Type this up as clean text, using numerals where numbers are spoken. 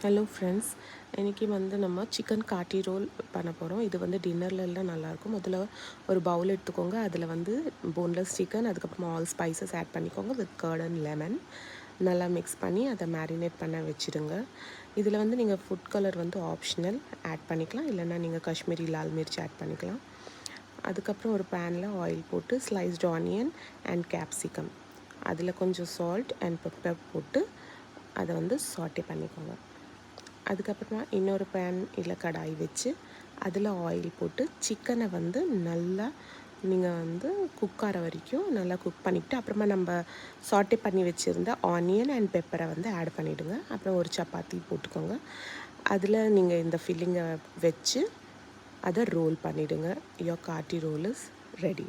Hello friends, இன்றைக்கி நம்ம chicken காட்டி ரோல் பண்ண போகிறோம். இது டின்னர்லலாம் நல்லாயிருக்கும். முதல்ல ஒரு பவுல் எடுத்துக்கோங்க. அதில் போன்லெஸ் சிக்கன், அதுக்கப்புறமா ஆல் ஸ்பைசஸ் ஆட் பண்ணிக்கோங்க வித் கர்ட் அண்ட் லெமன். நல்லா மிக்ஸ் பண்ணி அதை மேரினேட் பண்ண வச்சுடுங்க. இதில் நீங்கள் ஃபுட் கலர் ஆப்ஷனல் ஆட் பண்ணிக்கலாம், இல்லைன்னா நீங்கள் காஷ்மீரி லால் மிர்ச்சி ஆட் பண்ணிக்கலாம். அதுக்கப்புறம் ஒரு பேனில் ஆயில் போட்டு ஸ்லைஸ்டு ஆனியன் அண்ட் கேப்சிகம், அதில் கொஞ்சம் சால்ட் அண்ட் பெப்பர் போட்டு அதை சாட்டே பண்ணிக்கோங்க. அதுக்கப்புறமா இன்னொரு பேன் இல்லை கடாய் வச்சு அதில் ஆயில் போட்டு சிக்கனை நல்லா நீங்கள் குக் ஆகிற வரைக்கும் நல்லா குக் பண்ணிவிட்டு, அப்புறமா நம்ம சாட்டே பண்ணி வச்சுருந்த ஆனியன் அண்ட் பெப்பரை ஆட் பண்ணிவிடுங்க. அப்புறம் ஒரு சப்பாத்தி போட்டுக்கோங்க. அதில் நீங்கள் இந்த ஃபில்லிங்கை வச்சு அதை ரோல் பண்ணிவிடுங்க. யோர் காட்டி ரோல் இஸ் ரெடி.